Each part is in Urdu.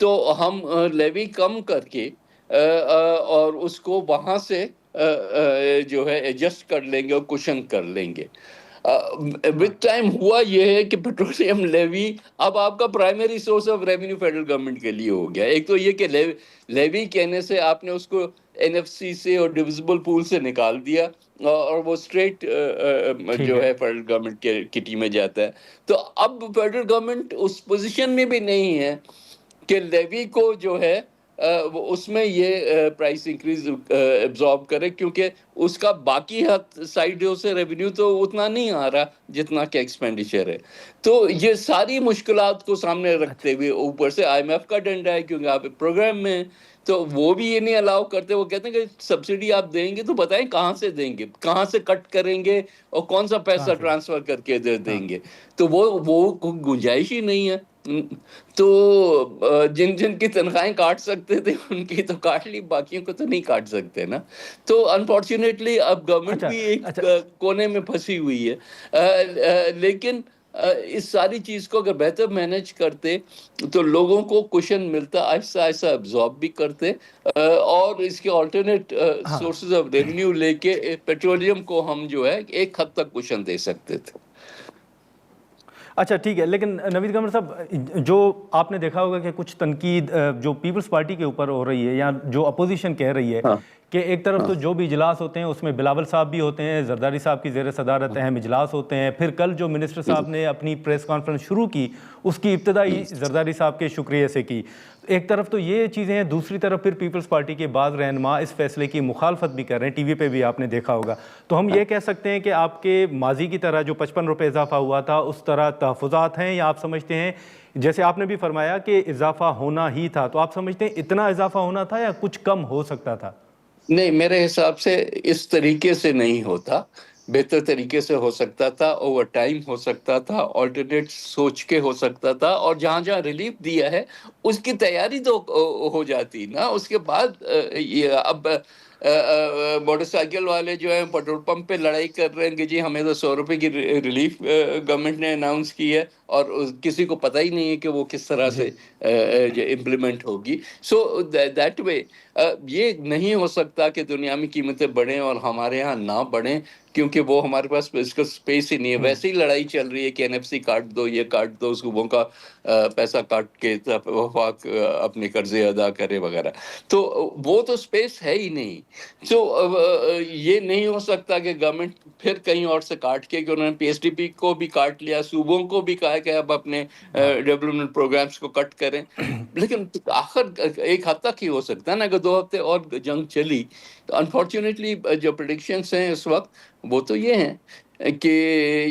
تو ہم لیوی کم کر کے اور اس کو وہاں سے جو ہے ایڈجسٹ کر لیں گے اور کوشن کر لیں گے. وتھ ٹائم ہوا یہ ہے کہ پیٹرولیم لیوی اب آپ کا primary source of revenue federal government کے لیے ہو گیا. ایک تو یہ کہ لیوی کہنے سے آپ نے اس کو NFC سے اور ڈویزبل پول سے نکال دیا اور وہ اسٹریٹ ٹھیک جو ہے. ہے فیڈرل گورنمنٹ کے کٹی میں جاتا ہے. تو اب فیڈرل گورنمنٹ اس پوزیشن میں بھی نہیں ہے کہ لیوی کو جو ہے اس میں یہ پرائس انکریز ایبزارب کرے, کیونکہ اس کا باقی سائیڈوں سے ریونیو تو اتنا نہیں آ رہا جتنا کہ ایکسپینڈیچر ہے. تو یہ ساری مشکلات کو سامنے رکھتے ہوئے اوپر سے IMF کا ڈنڈا ہے کیونکہ آپ پروگرام میں ہیں, تو وہ بھی یہ نہیں الاؤ کرتے. وہ کہتے ہیں کہ سبسڈی آپ دیں گے تو بتائیں کہاں سے دیں گے, کہاں سے کٹ کریں گے اور کون سا پیسہ ٹرانسفر کر کے دیں گے. تو وہ گنجائش ہی نہیں ہے. تو جن کی تنخواہیں کاٹ سکتے تھے ان کی تو کاٹ لی, باقیوں کو تو نہیں کاٹ سکتے نا. تو انفارچونیٹلی اب گورنمنٹ بھی ایک کونے میں پھنسی ہوئی ہے. لیکن اس ساری چیز کو اگر بہتر مینج کرتے تو لوگوں کو کوشن ملتا, آہستہ آہستہ ابزارب بھی کرتے اور اس کے آلٹرنیٹ سورسز آف ریونیو لے کے پیٹرولیم کو ہم جو ہے ایک حد تک کوشن دے سکتے تھے. اچھا ٹھیک ہے, لیکن نوید قمر صاحب جو آپ نے دیکھا ہوگا کہ کچھ تنقید جو پیپلز پارٹی کے اوپر ہو رہی ہے یا جو اپوزیشن کہہ رہی ہے کہ ایک طرف تو جو بھی اجلاس ہوتے ہیں اس میں بلاول صاحب بھی ہوتے ہیں, زرداری صاحب کی زیر صدارت اہم اجلاس ہوتے ہیں, پھر کل جو منسٹر صاحب نے اپنی پریس کانفرنس شروع کی اس کی ابتدائی زرداری صاحب کے شکریہ سے کی. ایک طرف تو یہ چیزیں ہیں, دوسری طرف پھر پیپلز پارٹی کے بعض رہنما اس فیصلے کی مخالفت بھی کر رہے ہیں, ٹی وی پہ بھی آپ نے دیکھا ہوگا. تو ہم یہ کہہ سکتے ہیں کہ آپ کے ماضی کی طرح جو 55 روپے اضافہ ہوا تھا اس طرح تحفظات ہیں, یا آپ سمجھتے ہیں جیسے آپ نے بھی فرمایا کہ اضافہ ہونا ہی تھا, تو آپ سمجھتے ہیں اتنا اضافہ ہونا تھا یا کچھ کم ہو سکتا تھا؟ نہیں, میرے حساب سے اس طریقے سے نہیں ہوتا, بہتر طریقے سے ہو سکتا تھا, اوور ٹائم ہو سکتا تھا, آلٹرنیٹ سوچ کے ہو سکتا تھا, اور جہاں جہاں ریلیف دیا ہے اس کی تیاری تو ہو جاتی نا. اس کے بعد اب موٹر سائیکل والے جو ہیں پیٹرول پمپ پہ لڑائی کر رہے ہیں کہ جی ہمیں تو 100 روپے کی ریلیف گورنمنٹ نے اناؤنس کی ہے, اور کسی کو پتہ ہی نہیں ہے کہ وہ کس طرح سے امپلیمنٹ ہوگی. سو دیٹ وے یہ نہیں ہو سکتا کہ دنیا میں قیمتیں بڑھیں اور ہمارے ہاں نہ بڑھیں, کیونکہ وہ ہمارے پاس اس کا اسپیس ہی نہیں ہے. ویسے ہی لڑائی چل رہی ہے کہ NFC کاٹ دو, یہ کاٹ دو, صوبوں کا پیسہ کاٹ کے وفاق اپنے قرضے ادا کرے وغیرہ, تو وہ تو اسپیس ہے ہی نہیں. تو یہ نہیں ہو سکتا کہ گورنمنٹ پھر کہیں اور سے کاٹ کے, کہ انہوں نے PSDP کو بھی کاٹ لیا, صوبوں کو بھی کہا کہ اب اپنے ڈیولپمنٹ پروگرامز کو کٹ کریں. لیکن آخر ایک حد تک ہی ہو سکتا ہے نا, اگر 2 ہفتے اور جنگ چلی. تو انفارچونیٹلی جو پریڈکشنز ہیں اس وقت وہ تو یہ ہیں کہ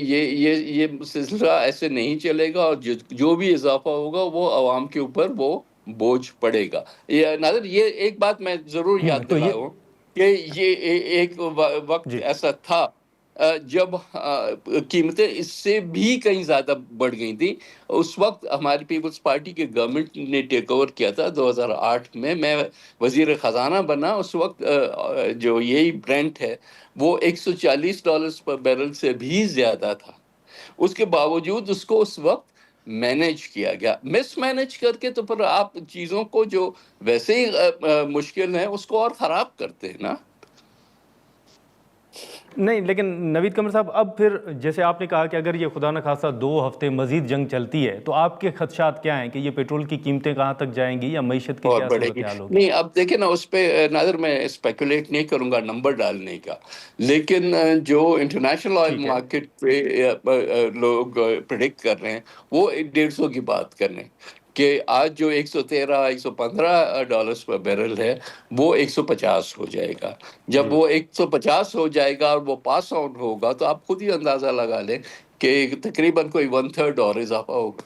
یہ سلسلہ ایسے نہیں چلے گا, اور جو بھی اضافہ ہوگا وہ عوام کے اوپر وہ بوجھ پڑے گا. ناظر, یہ ایک بات میں ضرور یاد دلاؤں کہ یہ ایک وقت ایسا تھا جب قیمتیں اس سے بھی کہیں زیادہ بڑھ گئی تھیں. اس وقت ہماری پیپلز پارٹی کے گورنمنٹ نے ٹیک اوور کیا تھا 2008 میں وزیر خزانہ بنا. اس وقت جو یہی برینٹ ہے وہ $140 پر بیرل سے بھی زیادہ تھا. اس کے باوجود اس کو اس وقت مینیج کیا گیا. مس مینیج کر کے تو پھر آپ چیزوں کو جو ویسے ہی مشکل ہیں اس کو اور خراب کرتے ہیں نا. نہیں, لیکن نوید قمر صاحب اب پھر جیسے آپ نے کہا کہ اگر یہ خدا نخواستہ 2 ہفتے مزید جنگ چلتی ہے تو آپ کے خدشات کیا ہیں کہ یہ پیٹرول کی قیمتیں کہاں تک جائیں گی یا معیشت کی کیا صورتحال ہوگی؟ نہیں, اب دیکھیں نا, اس پہ ناظر میں اسپیکولیٹ نہیں کروں گا نمبر ڈالنے کا, لیکن جو انٹرنیشنل آئل مارکیٹ پہ لوگ پریڈکٹ کر رہے ہیں وہ $150 کی بات کر رہے ہیں کہ آج جو $113-115 پر بیرل ہے وہ 150 ہو جائے گا. جب وہ 150 ہو جائے گا اور وہ پاس آؤٹ ہوگا تو آپ خود ہی اندازہ لگا لیں کہ تقریباً کوئی 1/3 اور اضافہ ہوگا.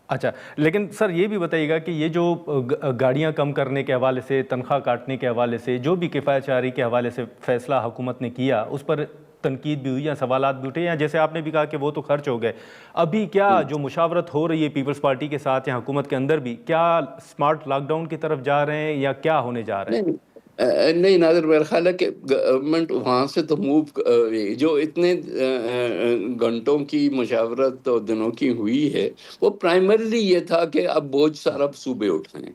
اچھا, لیکن سر یہ بھی بتائیے گا کہ یہ جو گاڑیاں کم کرنے کے حوالے سے, تنخواہ کاٹنے کے حوالے سے, جو بھی کفایت شعاری کے حوالے سے فیصلہ حکومت نے کیا, اس پر تنقید بھی ہوئی یا سوالات بھی اٹھے, یا جیسے آپ نے بھی کہا کہ وہ تو خرچ ہو گئے, ابھی کیا جو مشاورت ہو رہی ہے پیپلز پارٹی کے ساتھ یا حکومت کے اندر بھی, کیا اسمارٹ لاک ڈاؤن کی طرف جا رہے ہیں یا کیا ہونے جا رہے ہیں؟ نہیں نادر، میرا خیال ہے کہ گورنمنٹ وہاں سے تو موو، جو اتنے گھنٹوں کی مشاورت اور دنوں کی ہوئی ہے، وہ پرائمرلی یہ تھا کہ اب بوجھ سارا صوبے اٹھائیں.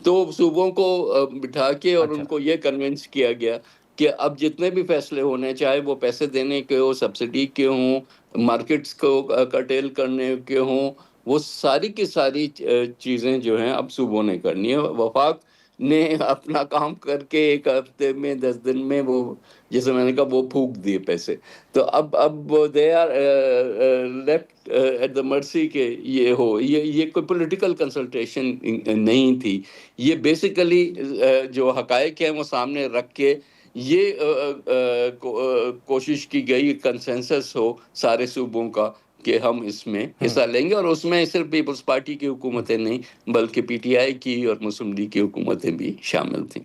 تو صوبوں کو بٹھا کے اور اچھا ان کو یہ کنونس کیا گیا کہ اب جتنے بھی فیصلے ہونے، چاہے وہ پیسے دینے کے ہوں، سبسڈی کے ہوں، مارکیٹس کو کرٹیل کرنے کے ہوں، وہ ساری کی ساری چیزیں جو ہیں اب صوبوں نے کرنی ہے. وفاق نے اپنا کام کر کے ایک ہفتے میں 10 دن میں وہ، جیسے میں نے کہا، وہ پھونک دیے پیسے. تو اب they are left at the mercy کہ یہ ہو. یہ کوئی پولیٹیکل کنسلٹیشن نہیں تھی. یہ بیسیکلی جو حقائق ہیں وہ سامنے رکھ کے یہ کوشش کی گئی کنسنسس ہو سارے صوبوں کا کہ ہم اس میں حصہ لیں گے. اور اس میں صرف پیپلز پارٹی کی حکومتیں نہیں بلکہ پی ٹی آئی کی اور مسلم لیگ کی حکومتیں بھی شامل تھیں.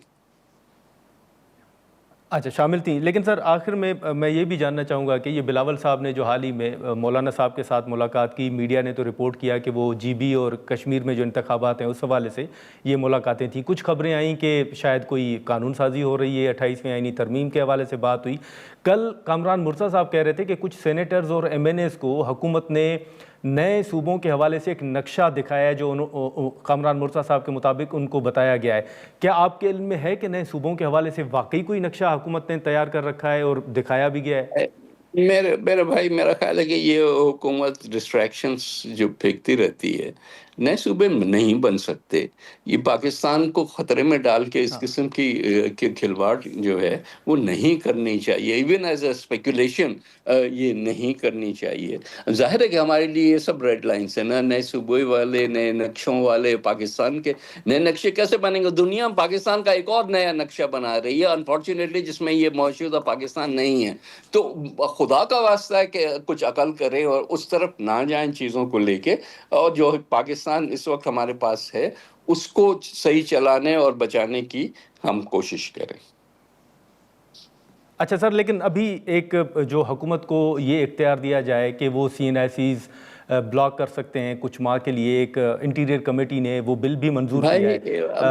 اچھا، شامل تھیں. لیکن سر آخر میں یہ بھی جاننا چاہوں گا کہ یہ بلاول صاحب نے جو حال ہی میں مولانا صاحب کے ساتھ ملاقات کی، میڈیا نے تو رپورٹ کیا کہ وہ جی بی اور کشمیر میں جو انتخابات ہیں اس حوالے سے یہ ملاقاتیں تھیں. کچھ خبریں آئیں کہ شاید کوئی قانون سازی ہو رہی ہے، 28ویں آئینی ترمیم کے حوالے سے بات ہوئی. کل کامران مرزا صاحب کہہ رہے تھے کہ کچھ سینیٹرز اور ایم این ایز کو حکومت نے نئے صوبوں کے حوالے سے ایک نقشہ دکھایا ہے جو کامران مرزا صاحب کے مطابق ان کو بتایا گیا ہے. کیا آپ کے علم میں ہے کہ نئے صوبوں کے حوالے سے واقعی کوئی نقشہ حکومت نے تیار کر رکھا ہے اور دکھایا بھی گیا ہے؟ میرے بھائی، میرا خیال ہے کہ یہ حکومت ڈسٹریکشنز جو پھینکتی رہتی ہے، نئے صوبے نہیں بن سکتے. یہ پاکستان کو خطرے میں ڈال کے اس قسم کی کھلواڑ جو ہے وہ نہیں کرنی چاہیے. ایون ایز اے اسپیکولیشن یہ نہیں کرنی چاہیے. ظاہر ہے کہ ہمارے لیے یہ سب ریڈ لائنس ہیں نا، نئے صوبے والے، نئے نقشوں والے. پاکستان کے نئے نقشے کیسے بنیں گے؟ دنیا پاکستان کا ایک اور نیا نقشہ بنا رہی ہے انفارچونیٹلی، جس میں یہ موجودہ پاکستان نہیں ہے. تو خدا کا واسطہ ہے کہ کچھ عقل کریں اور اس طرف نہ جائیں چیزوں کو لے کے. اور جو پاکستان اس وقت ہمارے پاس ہے اس کو صحیح چلانے اور بچانے کی ہم کوشش کریں. اچھا سر، لیکن ابھی ایک جو حکومت کو یہ اختیار دیا جائے کہ وہ سی این آئی سیز بلاک کر سکتے ہیں کچھ ماہ کے لیے، ایک انٹیریئر کمیٹی نے وہ بل بھی منظور کیا ہے.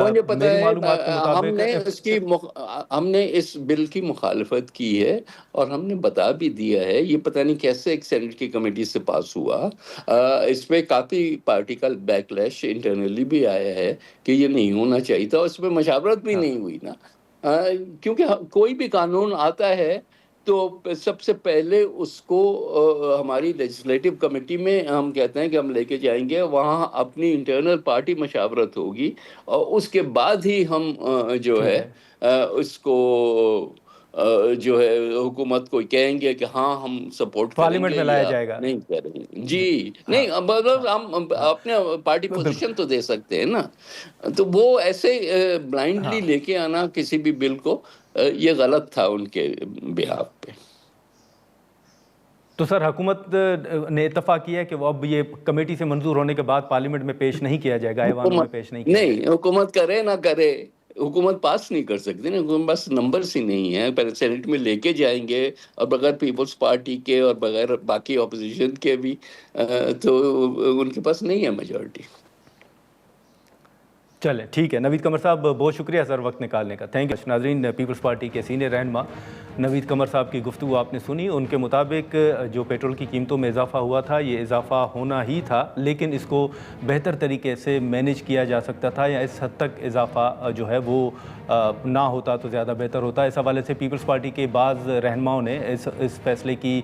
مجھے پتہ میری ہے، معلومات کے مطابق ہم نے اس بل کی مخالفت کی ہے اور ہم نے بتا بھی دیا ہے. یہ پتہ نہیں کیسے ایک سینٹ کی کمیٹی سے پاس ہوا. اس پہ کافی پارٹی کا بیک لیش انٹرنلی بھی آیا ہے کہ یہ نہیں ہونا چاہیے تھا. اس پہ مشاورت بھی نہیں ہوئی نا، کیونکہ کوئی بھی قانون آتا ہے تو سب سے پہلے اس کو ہماری لیجسلیٹو کمیٹی میں ہم کہتے ہیں کہ ہم لے کے جائیں گے. وہاں اپنی انٹرنل پارٹی مشاورت ہوگی اور اس کے بعد ہی ہم جو ہے اس کو جو ہے حکومت کو کہیں گے کہ ہاں ہم سپورٹ کریں پارلیمنٹ گے میں لایا یا جائے گا. نہیں کریں گے. جی نہیں، مطلب ہم اپنے پارٹی پوزیشن تو دے سکتے ہیں نا. تو وہ ایسے بلائنڈلی لے کے آنا کسی بھی بل کو، یہ غلط تھا ان کے بہاف پہ. تو سر حکومت نے اتفاق کیا ہے کہ وہ اب یہ کمیٹی سے منظور ہونے کے بعد پارلیمنٹ میں پیش نہیں کیا جائے گا، ایوانوں میں پیش نہیں کیا جائے گا؟ نہیں، حکومت کرے نہ کرے، حکومت پاس نہیں کر سکتی نا. حکومت بس نمبرز ہی نہیں ہے. پہلے سینٹ میں لے کے جائیں گے اور بغیر پیپلز پارٹی کے اور بغیر باقی اپوزیشن کے بھی تو ان کے پاس نہیں ہے میجورٹی. چلیں ٹھیک ہے. نوید قمر صاحب بہت شکریہ سر وقت نکالنے کا. Thank you. ناظرین، پیپلز پارٹی کے سینئر رہنما نوید قمر صاحب کی گفتگو آپ نے سنی. ان کے مطابق جو پیٹرول کی قیمتوں میں اضافہ ہوا تھا یہ اضافہ ہونا ہی تھا، لیکن اس کو بہتر طریقے سے مینیج کیا جا سکتا تھا، یا اس حد تک اضافہ جو ہے وہ نہ ہوتا تو زیادہ بہتر ہوتا. اس حوالے سے پیپلز پارٹی کے بعض رہنماؤں نے اس فیصلے کی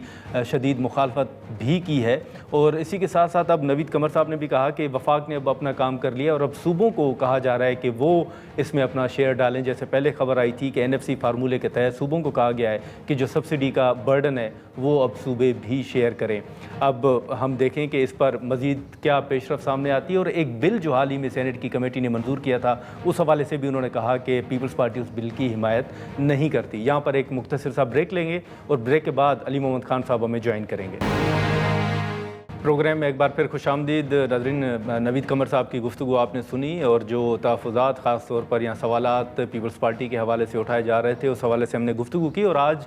شدید مخالفت بھی کی ہے. اور اسی کے ساتھ ساتھ اب نوید قمر صاحب نے بھی کہا کہ وفاق نے اب اپنا کام کر لیا اور اب صوبوں کو کہا جا رہا ہے کہ وہ اس میں اپنا شیئر ڈالیں. جیسے پہلے خبر آئی تھی کہ این ایف سی فارمولے کے تحت صوبوں کو کہا گیا ہے کہ جو سبسڈی کا برڈن ہے وہ اب صوبے بھی شیئر کریں. اب ہم دیکھیں کہ اس پر مزید کیا پیش رفت سامنے آتی ہے. اور ایک بل جو حال ہی میں سینٹ کی کمیٹی نے منظور کیا تھا اس حوالے سے بھی انہوں نے کہا کہ پیپلز پارٹی اس بل کی حمایت نہیں کرتی. یہاں پر ایک مختصر سا بریک لیں گے اور بریک کے بعد علی محمد خان صاحب ہمیں جوائن کریں گے. پروگرام میں ایک بار پھر خوش آمدید. ناظرین، نوید قمر صاحب کی گفتگو آپ نے سنی اور جو تحفظات خاص طور پر یہاں سوالات پیپلز پارٹی کے حوالے سے اٹھائے جا رہے تھے اس حوالے سے ہم نے گفتگو کی. اور آج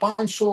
500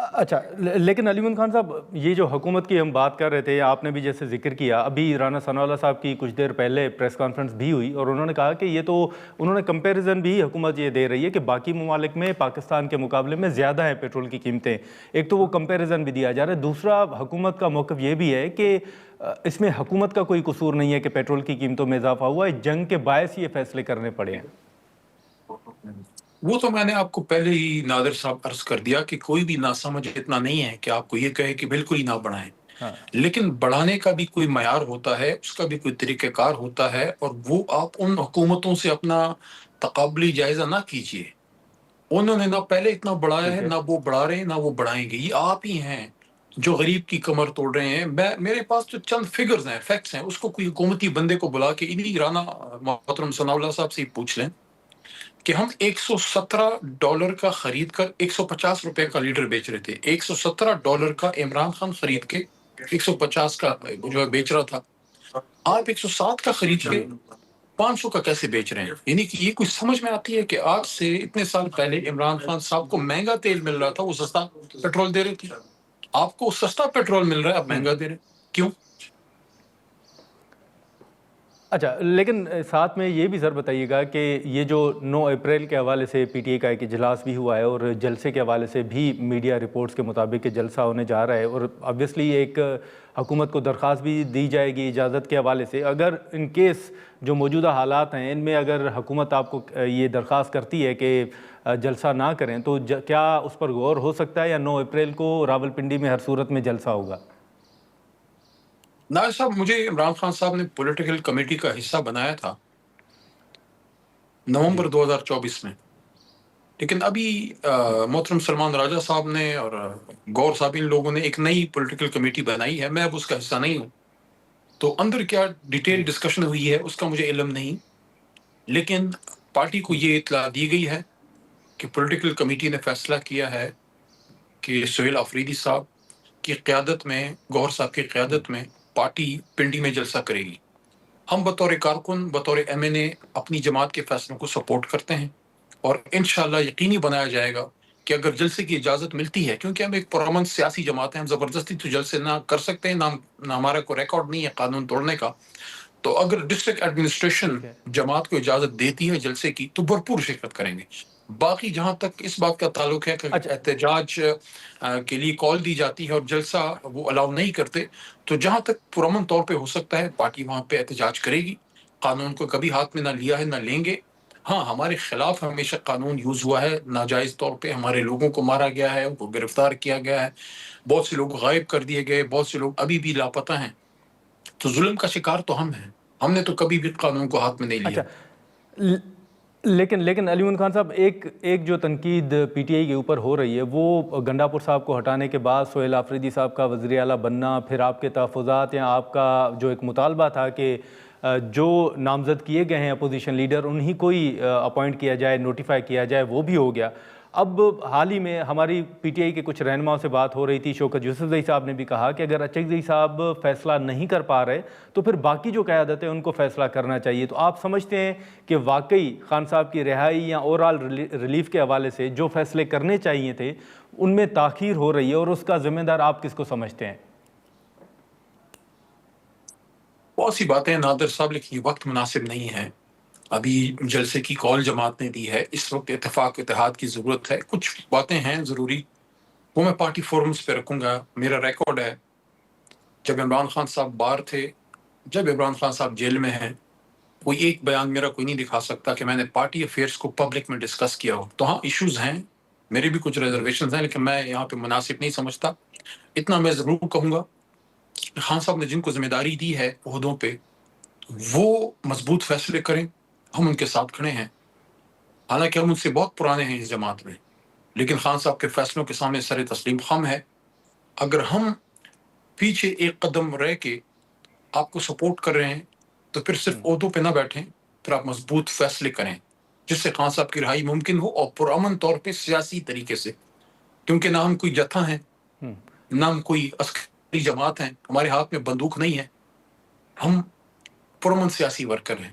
اچھا، لیکن علیمن خان صاحب، یہ جو حکومت کی ہم بات کر رہے تھے، آپ نے بھی جیسے ذکر کیا، ابھی رانا ثناء اللہ صاحب کی کچھ دیر پہلے پریس کانفرنس بھی ہوئی اور انہوں نے کہا کہ یہ تو انہوں نے کمپیریزن بھی حکومت یہ دے رہی ہے کہ باقی ممالک میں پاکستان کے مقابلے میں زیادہ ہیں پیٹرول کی قیمتیں. ایک تو وہ کمپیریزن بھی دیا جا رہا ہے، دوسرا حکومت کا موقف یہ بھی ہے کہ اس میں حکومت کا کوئی قصور نہیں ہے کہ پیٹرول کی قیمتوں میں اضافہ ہوا ہے، جنگ کے باعث یہ فیصلے کرنے پڑے ہیں. وہ تو میں نے آپ کو پہلے ہی نادر صاحب عرض کر دیا کہ کوئی بھی ناسمجھ اتنا نہیں ہے کہ آپ کو یہ کہے کہ بالکل ہی نہ بڑھائیں. لیکن بڑھانے کا بھی کوئی معیار ہوتا ہے، اس کا بھی کوئی طریقہ کار ہوتا ہے، اور وہ آپ ان حکومتوں سے اپنا تقابلی جائزہ نہ کیجیے. انہوں نے نہ پہلے اتنا بڑھایا ہے، نہ وہ بڑھا رہے ہیں، نہ وہ بڑھائیں گے. یہ آپ ہی ہیں جو غریب کی کمر توڑ رہے ہیں. میرے پاس تو چند فگرز ہیں، فیکٹس ہیں. اس کو کوئی حکومتی بندے کو بلا کے انہی رانا محترم ثناء اللہ صاحب سے پوچھ لیں کہ ہم $117 کا خرید کر $150 کا لیٹر بیچ رہے تھے. $117 کا عمران خان خرید کے 150 کا جو بیچ رہا تھا. آپ 107 کا خرید کے 500 کا کیسے بیچ رہے ہیں؟ یعنی کہ یہ کچھ سمجھ میں آتی ہے کہ آج سے اتنے سال پہلے عمران خان صاحب کو مہنگا تیل مل رہا تھا، وہ سستا پیٹرول دے رہے تھے. آپ کو سستا پیٹرول مل رہا ہے، آپ مہنگا دے رہے ہیں. کیوں؟ اچھا، لیکن ساتھ میں یہ بھی سر بتائیے گا کہ یہ جو 9 اپریل کے حوالے سے پی ٹی اے کا ایک اجلاس بھی ہوا ہے اور جلسے کے حوالے سے بھی میڈیا رپورٹس کے مطابق کہ جلسہ ہونے جا رہا ہے، اور obviously ایک حکومت کو درخواست بھی دی جائے گی اجازت کے حوالے سے. اگر ان کیس جو موجودہ حالات ہیں ان میں اگر حکومت آپ کو یہ درخواست کرتی ہے کہ جلسہ نہ کریں تو کیا اس پر غور ہو سکتا ہے، یا 9 اپریل کو راولپنڈی میں ہر صورت میں جلسہ ہوگا؟ نائب صاحب، مجھے عمران خان صاحب نے پولیٹیکل کمیٹی کا حصہ بنایا تھا نومبر 2024 میں. لیکن ابھی محترم سلمان راجہ صاحب نے اور گور صاحب ان لوگوں نے ایک نئی پولیٹیکل کمیٹی بنائی ہے. میں اب اس کا حصہ نہیں ہوں، تو اندر کیا ڈیٹیل ڈسکشن ہوئی ہے اس کا مجھے علم نہیں. لیکن پارٹی کو یہ اطلاع دی گئی ہے کہ پولیٹیکل کمیٹی نے فیصلہ کیا ہے کہ سہیل آفریدی صاحب کی قیادت میں، گور صاحب کی قیادت میں پارٹی پنڈی میں جلسہ کرے گی. ہم بطور کارکن، بطور ایم این اے اپنی جماعت کے فیصلوں کو سپورٹ کرتے ہیں، اور انشاءاللہ یقینی بنایا جائے گا کہ اگر جلسے کی اجازت ملتی ہے، کیونکہ ہم ایک پرامن سیاسی جماعت ہیں، ہم زبردستی تو جلسے نہ کر سکتے ہیں، نہ ہمارا کوئی ریکارڈ نہیں ہے قانون توڑنے کا. تو اگر ڈسٹرکٹ ایڈمنسٹریشن جماعت کو اجازت دیتی ہے جلسے کی تو بھرپور شرکت کریں گے. باقی جہاں تک اس بات کا تعلق ہے کہ احتجاج کے لیے کال دی جاتی ہے اور جلسہ وہ الاؤ نہیں کرتے، تو جہاں تک پرامن طور پہ ہو سکتا ہے پارٹی وہاں پہ احتجاج کرے گی. قانون کو کبھی ہاتھ میں نہ لیا ہے، نہ لیں گے. ہاں، ہمارے خلاف ہمیشہ قانون یوز ہوا ہے، ناجائز طور پہ ہمارے لوگوں کو مارا گیا ہے، ان کو گرفتار کیا گیا ہے، بہت سے لوگ غائب کر دیے گئے، بہت سے لوگ ابھی بھی لاپتہ ہیں. تو ظلم کا شکار تو ہم ہیں، ہم نے تو کبھی بھی قانون کو ہاتھ میں نہیں لیا. لیکن علیمن خان صاحب، ایک جو تنقید پی ٹی آئی کے اوپر ہو رہی ہے وہ گنڈاپور صاحب کو ہٹانے کے بعد سہیل آفریدی صاحب کا وزیر اعلیٰ بننا، پھر آپ کے تحفظات یا آپ کا جو ایک مطالبہ تھا کہ جو نامزد کیے گئے ہیں اپوزیشن لیڈر انہی کو ہی اپوائنٹ کیا جائے، نوٹیفائی کیا جائے، وہ بھی ہو گیا. اب حال ہی میں ہماری پی ٹی آئی کے کچھ رہنماؤں سے بات ہو رہی تھی، شوکت یوسفزئی صاحب نے بھی کہا کہ اگر اچکزئی صاحب فیصلہ نہیں کر پا رہے تو پھر باقی جو قیادت ہے ان کو فیصلہ کرنا چاہیے. تو آپ سمجھتے ہیں کہ واقعی خان صاحب کی رہائی یا اوورآل ریلیف کے حوالے سے جو فیصلے کرنے چاہیے تھے ان میں تاخیر ہو رہی ہے، اور اس کا ذمہ دار آپ کس کو سمجھتے ہیں؟ بہت سی باتیں نادر صاحب، لیکن یہ وقت مناسب نہیں ہے. ابھی جلسے کی کال جماعت نے دی ہے، اس وقت اتفاق اتحاد کی ضرورت ہے. کچھ باتیں ہیں ضروری، وہ میں پارٹی فورمز پہ رکھوں گا. میرا ریکارڈ ہے، جب عمران خان صاحب باہر تھے، جب عمران خان صاحب جیل میں ہیں، کوئی ایک بیان میرا کوئی نہیں دکھا سکتا کہ میں نے پارٹی افیئرس کو پبلک میں ڈسکس کیا ہو. تو ہاں، ایشوز ہیں، میرے بھی کچھ ریزرویشنز ہیں، لیکن میں یہاں پہ مناسب نہیں سمجھتا. اتنا میں ضرور کہوں گا کہ خان صاحب نے جن کو ذمہ داری دی ہے عہدوں پہ، وہ مضبوط فیصلے کریں. ہم ان کے ساتھ کھڑے ہیں، حالانکہ ہم ان سے بہت پرانے ہیں اس جماعت میں، لیکن خان صاحب کے فیصلوں کے سامنے سر تسلیم خم ہے. اگر ہم پیچھے ایک قدم رہ کے آپ کو سپورٹ کر رہے ہیں تو پھر صرف عہدوں پہ نہ بیٹھیں، پھر آپ مضبوط فیصلے کریں جس سے خان صاحب کی رہائی ممکن ہو، اور پرامن طور پہ سیاسی طریقے سے. کیونکہ نہ ہم کوئی جتھا ہیں، نہ ہم کوئی عسکری جماعت ہیں، ہمارے ہاتھ میں بندوق نہیں ہے. ہم پرامن سیاسی ورکر ہیں،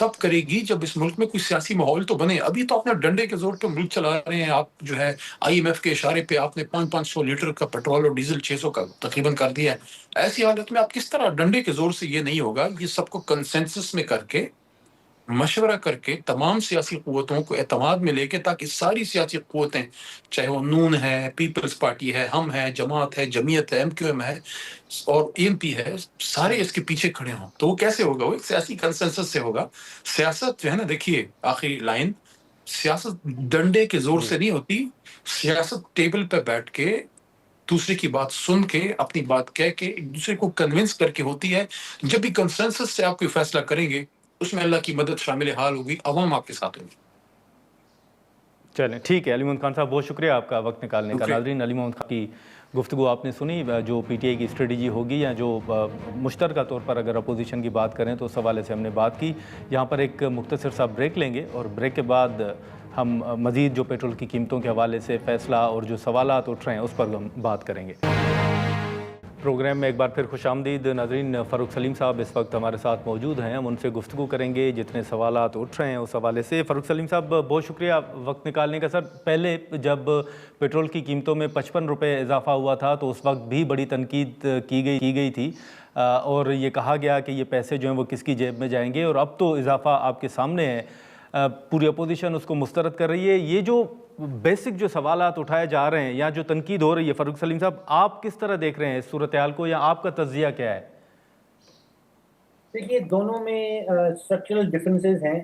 تب کرے گی جب اس ملک میں کوئی سیاسی ماحول تو بنے. ابھی تو اپنے ڈنڈے کے زور پہ ملک چلا رہے ہیں آپ. جو ہے IMF کے اشارے پہ آپ نے 500 لیٹر کا پیٹرول اور ڈیزل 600 کا تقریباً کر دیا ہے. ایسی حالت میں آپ کس طرح ڈنڈے کے زور سے یہ نہیں ہوگا. یہ سب کو کنسنسس میں کر کے, مشورہ کر کے, تمام سیاسی قوتوں کو اعتماد میں لے کے, تاکہ ساری سیاسی قوتیں, چاہے وہ نون ہے, پیپلز پارٹی ہے, ہم ہے, جماعت ہے, جمعیت ہے, MQM ہے اور AMP ہے, سارے اس کے پیچھے کھڑے ہوں. تو وہ کیسے ہوگا؟ وہ ایک سیاسی کنسنسس سے ہوگا. سیاست جو ہے نا, دیکھیے آخری لائن, سیاست ڈنڈے کے زور سے نہیں ہوتی. سیاست ٹیبل پہ بیٹھ کے دوسرے کی بات سن کے, اپنی بات کہہ کے, ایک دوسرے کو کنونس کر کے ہوتی ہے. جب بھی کنسنسس سے آپ کوئی فیصلہ کریں گے, اس میں اللہ کی مدد شامل حال ہوگی, عوام آپ کے ساتھ ہوگی. چلیں ٹھیک ہے. علی محمد خان صاحب بہت شکریہ آپ کا وقت نکالنے کا. شکریہ. ناظرین, علی محمد خان کی گفتگو آپ نے سنی. جو PTI کی اسٹریٹجی ہوگی یا جو مشترکہ طور پر اگر اپوزیشن کی بات کریں تو اس حوالے سے ہم نے بات کی. یہاں پر ایک مختصر سا بریک لیں گے اور بریک کے بعد ہم مزید جو پیٹرول کی قیمتوں کے حوالے سے فیصلہ اور جو سوالات اٹھ رہے ہیں اس پر ہم بات کریں گے. پروگرام میں ایک بار پھر خوش آمدید. ناظرین, فاروق سلیم صاحب اس وقت ہمارے ساتھ موجود ہیں. ہم ان سے گفتگو کریں گے جتنے سوالات اٹھ رہے ہیں اس حوالے سے. فاروق سلیم صاحب, بہت شکریہ وقت نکالنے کا. سر, پہلے جب پیٹرول کی قیمتوں میں 55 روپے اضافہ ہوا تھا تو اس وقت بھی بڑی تنقید کی گئی تھی اور یہ کہا گیا کہ یہ پیسے جو ہیں وہ کس کی جیب میں جائیں گے, اور اب تو اضافہ آپ کے سامنے ہے, پوری اپوزیشن اس کو مسترد کر رہی ہے. یہ جو بیسک جو سوالات اٹھائے جا رہے ہیں یا جو تنقید ہو رہی ہے, فاروق سلیم صاحب آپ کس طرح دیکھ رہے ہیں اس صورتحال کو, یا آپ کا تجزیہ کیا ہے؟ دیکھیے, دونوں میں اسٹرکچرل ڈفرینسز ہیں.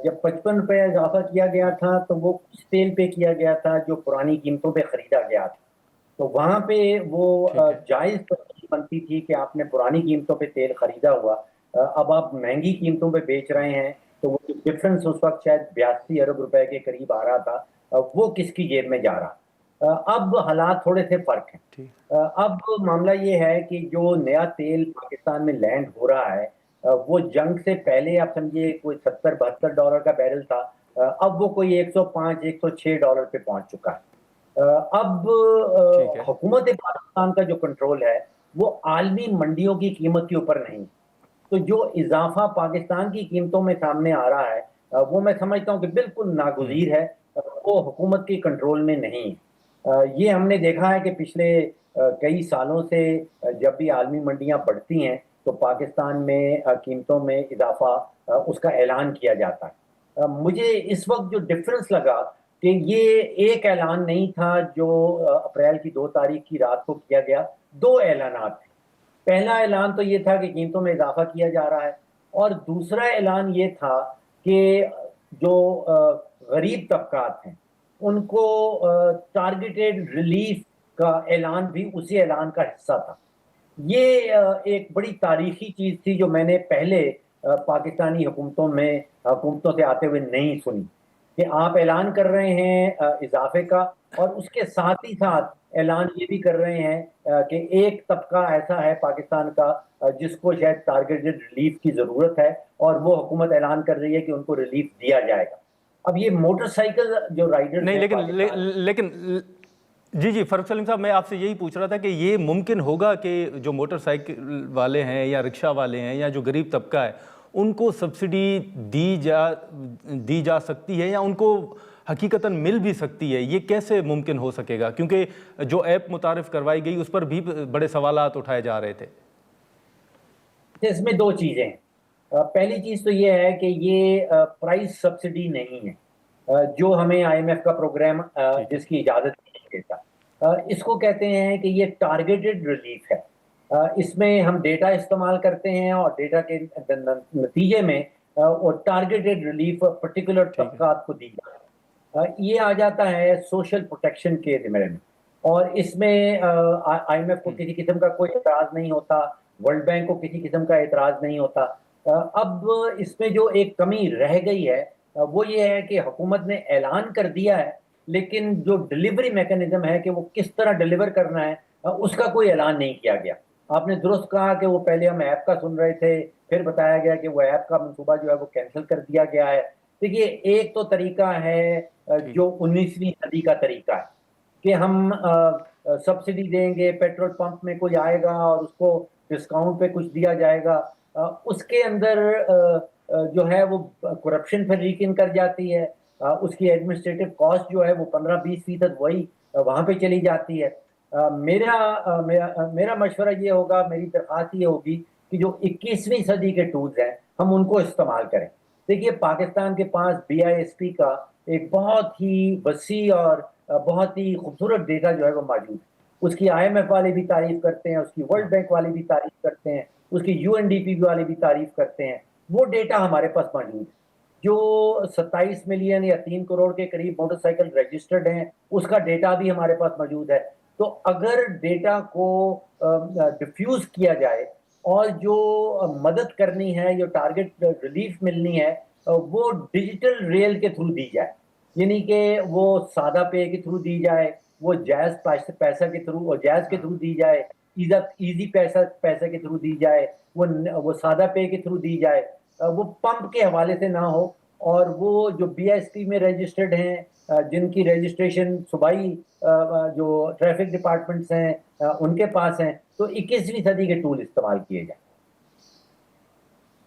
جب 55 روپے اضافہ کیا گیا تھا تو وہ اس تیل پہ کیا گیا تھا جو پرانی قیمتوں پہ خریدا گیا تھا, تو وہاں پہ وہ جائز بنتی تھی کہ آپ نے پرانی قیمتوں پہ تیل خریدا ہوا, اب آپ مہنگی قیمتوں پہ بیچ رہے ہیں, تو وہ ڈفرنس اس وقت شاید 82 ارب روپے کے قریب آ رہا تھا, وہ کس کی جیب میں جا رہا. اب حالات تھوڑے سے فرق ہیں. اب معاملہ یہ ہے کہ جو نیا تیل پاکستان میں لینڈ ہو رہا ہے وہ جنگ سے پہلے آپ سمجھے کوئی $70-72 کا بیرل تھا, اب وہ کوئی $105-106 پہ پہنچ چکا ہے. اب حکومت پاکستان کا جو کنٹرول ہے وہ عالمی منڈیوں کی قیمت کے اوپر نہیں. تو جو اضافہ پاکستان کی قیمتوں میں سامنے آ رہا ہے وہ میں سمجھتا ہوں کہ بالکل ناگزیر ہے, وہ حکومت کی کنٹرول میں نہیں ہے. یہ ہم نے دیکھا ہے کہ پچھلے کئی سالوں سے جب بھی عالمی منڈیاں بڑھتی ہیں تو پاکستان میں قیمتوں میں اضافہ اس کا اعلان کیا جاتا ہے. مجھے اس وقت جو ڈفرنس لگا کہ یہ ایک اعلان نہیں تھا جو اپریل کی 2 تاریخ کی رات کو کیا گیا, 2 اعلانات تھے. پہلا اعلان تو یہ تھا کہ قیمتوں میں اضافہ کیا جا رہا ہے, اور دوسرا اعلان یہ تھا کہ جو غریب طبقات ہیں ان کو ٹارگیٹڈ ریلیف کا اعلان بھی اسی اعلان کا حصہ تھا. یہ ایک بڑی تاریخی چیز تھی جو میں نے پہلے پاکستانی حکومتوں سے آتے ہوئے نہیں سنی, کہ آپ اعلان کر رہے ہیں اضافے کا اور اس کے ساتھ ہی ساتھ اعلان یہ بھی کر رہے ہیں کہ ایک طبقہ ایسا ہے پاکستان کا جس کو شاید ٹارگیٹڈ ریلیف کی ضرورت ہے اور وہ حکومت اعلان کر رہی ہے کہ ان کو ریلیف دیا جائے گا. اب یہ موٹر سائیکل جو رائڈر نہیں, لیکن جی فاروق سلیم صاحب, میں آپ سے یہی پوچھ رہا تھا کہ یہ ممکن ہوگا کہ جو موٹر سائیکل والے ہیں یا رکشہ والے ہیں یا جو غریب طبقہ ہے ان کو سبسڈی دی جا سکتی ہے یا ان کو حقیقتاً مل بھی سکتی ہے, یہ کیسے ممکن ہو سکے گا؟ کیونکہ جو ایپ متعارف کروائی گئی اس پر بھی بڑے سوالات اٹھائے جا رہے تھے. اس میں 2 چیزیں ہیں. پہلی چیز تو یہ ہے کہ یہ پرائس سبسڈی نہیں ہے جو ہمیں IMF کا پروگرام جس کی اجازت نہیں دیتا. اس کو کہتے ہیں کہ یہ ٹارگیٹڈ ریلیف ہے. اس میں ہم ڈیٹا استعمال کرتے ہیں اور ڈیٹا کے نتیجے میں ٹارگیٹڈ ریلیف پرٹیکولر طبقات کو دی جاتی ہے. یہ آ جاتا ہے سوشل پروٹیکشن کے ذمرے میں, اور اس میں IMF کو کسی قسم کا کوئی اعتراض نہیں ہوتا, ورلڈ بینک کو کسی قسم کا اعتراض نہیں ہوتا. اب اس میں جو ایک کمی رہ گئی ہے وہ یہ ہے کہ حکومت نے اعلان کر دیا ہے لیکن جو ڈلیوری میکانزم ہے کہ وہ کس طرح ڈلیور کرنا ہے اس کا کوئی اعلان نہیں کیا گیا. آپ نے درست کہا کہ وہ پہلے ہم ایپ کا سن رہے تھے, پھر بتایا گیا کہ وہ ایپ کا منصوبہ جو ہے وہ کینسل کر دیا گیا ہے. دیکھیے, ایک تو طریقہ ہے جو 19ویں صدی کا طریقہ ہے کہ ہم سبسڈی دیں گے, پیٹرول پمپ میں کوئی آئے گا اور اس کو ڈسکاؤنٹ پہ کچھ دیا جائے گا. اس کے اندر جو ہے وہ کرپشن پھر ریکن کر جاتی ہے، اس کی ایڈمنسٹریٹو کاسٹ جو ہے وہ 15-20% وہی وہاں پہ چلی جاتی ہے۔ میرا مشورہ یہ ہوگا، میری درخواست یہ ہوگی کہ جو 21ویں صدی کے ٹولز ہیں ہم ان کو استعمال کریں۔ دیکھیے پاکستان کے پاس BISP کا ایک بہت ہی وسیع اور بہت ہی خوبصورت ڈیٹا جو ہے وہ موجود ہے۔ اس کی IMF والے بھی تعریف کرتے ہیں، اس کی ورلڈ بینک والے بھی تعریف کرتے ہیں، اس کی UNDP والے بھی تعریف کرتے ہیں۔ وہ ڈیٹا ہمارے پاس موجود ہے۔ جو 27 ملین یا 3 کروڑ کے قریب موٹر سائیکل رجسٹرڈ ہیں، اس کا ڈیٹا بھی ہمارے پاس موجود ہے۔ تو اگر ڈیٹا کو ڈیفیوز کیا جائے اور جو مدد کرنی ہے، جو ٹارگٹ ریلیف ملنی ہے، وہ ڈیجیٹل ریل کے تھرو دی جائے، یعنی کہ وہ سادہ پے کے تھرو دی جائے، وہ جائز پیسہ کے تھرو، جائز کے تھرو دی جائے، ایزی پیسہ کے تھرو دی جائے، وہ سادہ پے کے تھرو دی جائے، وہ پمپ کے حوالے سے نہ ہو۔ اور وہ جو BISP میں رجسٹرڈ ہیں، جن کی رجسٹریشن صوبائی جو ٹریفک ڈپارٹمنٹس ہیں ان کے پاس ہیں، تو 21ویں صدی کے ٹول استعمال کیے جائیں۔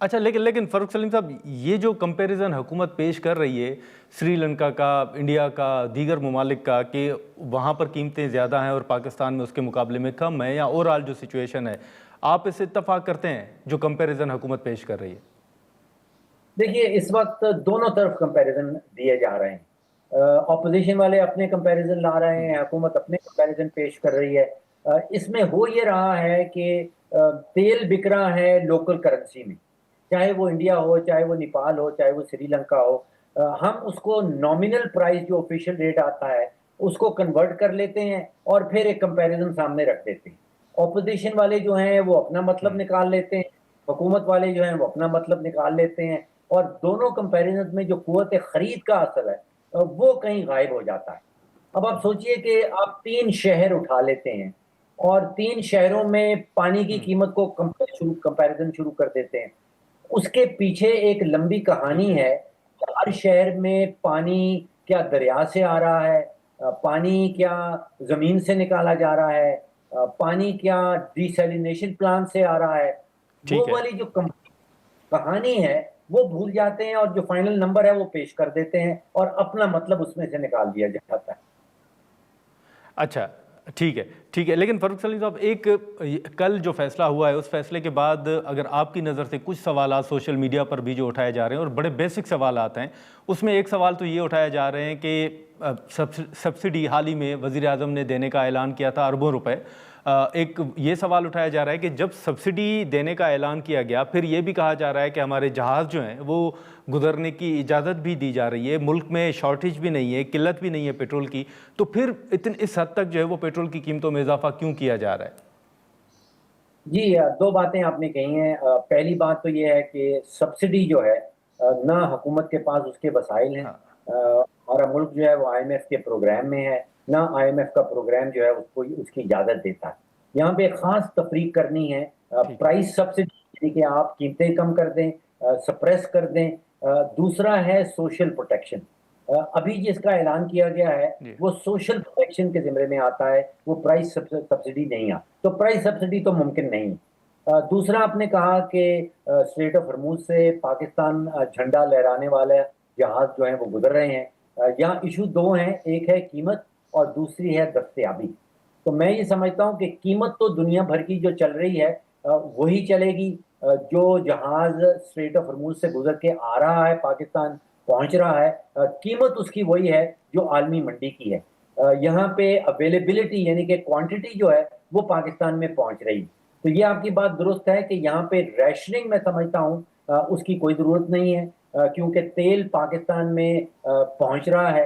اچھا، لیکن فاروق سلیم صاحب، یہ جو کمپیریزن حکومت پیش کر رہی ہے سری لنکا کا، انڈیا کا، دیگر ممالک کا، کہ وہاں پر قیمتیں زیادہ ہیں اور پاکستان میں اس کے مقابلے میں کم ہیں، یا اوور آل جو سچویشن ہے، آپ اس سے اتفاق کرتے ہیں جو کمپیریزن حکومت پیش کر رہی ہے؟ دیکھیے اس وقت دونوں طرف کمپیریزن دیے جا رہے ہیں، اپوزیشن والے اپنے کمپیریزن لا رہے ہیں، حکومت اپنے کمپیریزن پیش کر رہی ہے۔ اس میں ہو یہ رہا ہے کہ تیل بک رہا ہے لوکل کرنسی میں، چاہے وہ انڈیا ہو، چاہے وہ نیپال ہو، چاہے وہ سری لنکا ہو، ہم اس کو نامینل پرائز جو آفیشیل ریٹ آتا ہے اس کو کنورٹ کر لیتے ہیں اور پھر ایک کمپیریزن سامنے رکھ دیتے ہیں۔ اپوزیشن والے جو ہیں وہ اپنا مطلب نکال لیتے ہیں، حکومت والے جو ہیں وہ اپنا مطلب نکال لیتے ہیں، اور دونوں کمپیریزن میں جو قوت خرید کا اثر ہے وہ کہیں غائب ہو جاتا ہے۔ اب آپ سوچئے کہ آپ 3 شہر اٹھا لیتے ہیں اور 3 شہروں میں پانی کی قیمت کو کمپیریزن شروع کر دیتے ہیں۔ اس کے پیچھے ایک لمبی کہانی ہے، ہر شہر میں پانی کیا دریا سے آ رہا ہے، پانی کیا زمین سے نکالا جا رہا ہے، پانی کیا ڈیسیلینیشن پلانٹ سے آ رہا ہے، وہ والی جو کہانی ہے وہ بھول جاتے ہیں، اور جو فائنل نمبر ہے وہ پیش کر دیتے ہیں اور اپنا مطلب اس میں سے نکال دیا جاتا ہے۔ اچھا، ٹھیک ہے، لیکن فاروق سلیم صاحب، ایک کل جو فیصلہ ہوا ہے، اس فیصلے کے بعد اگر آپ کی نظر سے کچھ سوالات سوشل میڈیا پر بھی جو اٹھائے جا رہے ہیں، اور بڑے بیسک سوالات ہیں، اس میں ایک سوال تو یہ اٹھایا جا رہے ہیں کہ سبسڈی حال ہی میں وزیر اعظم نے دینے کا اعلان کیا تھا، اربوں روپے۔ ایک یہ سوال اٹھایا جا رہا ہے کہ جب سبسڈی دینے کا اعلان کیا گیا، پھر یہ بھی کہا جا رہا ہے کہ ہمارے جہاز جو ہیں وہ گزرنے کی اجازت بھی دی جا رہی ہے، ملک میں شارٹیج بھی نہیں ہے، قلت بھی نہیں ہے پیٹرول کی، تو پھر اس حد تک جو ہے وہ پیٹرول کی قیمتوں میں اضافہ کیوں کیا جا رہا ہے؟ جی، 2 باتیں آپ نے کہی ہیں۔ پہلی بات تو یہ ہے کہ سبسڈی جو ہے نہ حکومت کے پاس اس کے وسائل ہیں، ہمارا ملک جو ہے وہ IMF کے پروگرام میں ہے، نہ IMF کا پروگرام جو ہے اس کو اس کی اجازت دیتا ہے۔ یہاں پہ ایک خاص تفریق کرنی ہے، پرائس سبسڈی یعنی کہ آپ قیمتیں کم کر دیں، سپریس کر دیں، دوسرا ہے سوشل پروٹیکشن۔ ابھی جس کا اعلان کیا گیا ہے وہ سوشل پروٹیکشن کے زمرے میں آتا ہے، وہ پرائس سبسڈی نہیں آتا، تو پرائس سبسڈی تو ممکن نہیں۔ دوسرا آپ نے کہا کہ اسٹریٹ آف ہرموز سے پاکستان جھنڈا لہرانے والا جہاز جو ہیں وہ گزر رہے ہیں۔ یہاں ایشو 2 ہیں، ایک ہے قیمت اور دوسری ہے دستیابی۔ تو میں یہ سمجھتا ہوں کہ قیمت تو دنیا بھر کی جو چل رہی ہے وہی چلے گی۔ جو جہاز اسٹریٹ آف ہرموز سے گزر کے آ رہا ہے، پاکستان پہنچ رہا ہے، قیمت اس کی وہی ہے جو عالمی منڈی کی ہے۔ یہاں پہ اویلیبلٹی یعنی کہ کوانٹٹی جو ہے وہ پاکستان میں پہنچ رہی ہے۔ تو یہ آپ کی بات درست ہے کہ یہاں پہ ریشننگ میں سمجھتا ہوں اس کی کوئی ضرورت نہیں ہے، کیونکہ تیل پاکستان میں پہنچ رہا ہے۔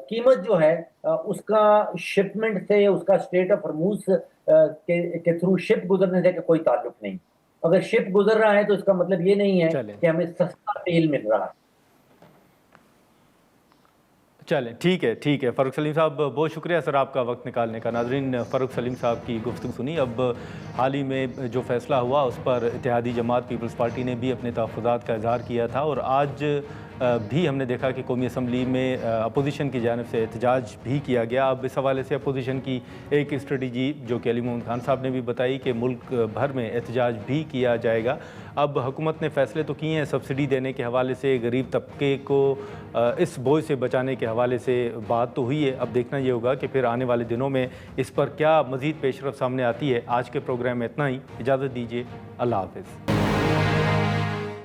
قیمت جو ہے اس کا شپمنٹ سے، اس کا اسٹریٹ آف ہرموز کے تھرو شپ گزرنے سے کوئی تعلق نہیں۔ اگر شپ گزر رہا ہے تو اس کا مطلب یہ نہیں ہے کہ ہمیں سستا تیل مل رہا ہے۔ چلیں، ٹھیک ہے فاروق سلیم صاحب، بہت شکریہ سر آپ کا وقت نکالنے کا۔ ناظرین، فاروق سلیم صاحب کی گفتگو سنی۔ اب حال ہی میں جو فیصلہ ہوا اس پر اتحادی جماعت پیپلز پارٹی نے بھی اپنے تحفظات کا اظہار کیا تھا، اور آج بھی ہم نے دیکھا کہ قومی اسمبلی میں اپوزیشن کی جانب سے احتجاج بھی کیا گیا. اب اس حوالے سے اپوزیشن کی ایک اسٹریٹجی جو کہ علی محمد خان صاحب نے بھی بتائی کہ ملک بھر میں احتجاج بھی کیا جائے گا. اب حکومت نے فیصلے تو کیے ہیں سبسڈی دینے کے حوالے سے, غریب طبقے کو اس بوجھ سے بچانے کے حوالے سے بات تو ہوئی ہے. اب دیکھنا یہ ہوگا کہ پھر آنے والے دنوں میں اس پر کیا مزید پیش رفت سامنے آتی ہے. آج کے پروگرام میں اتنا ہی, اجازت دیجیے, اللہ حافظ.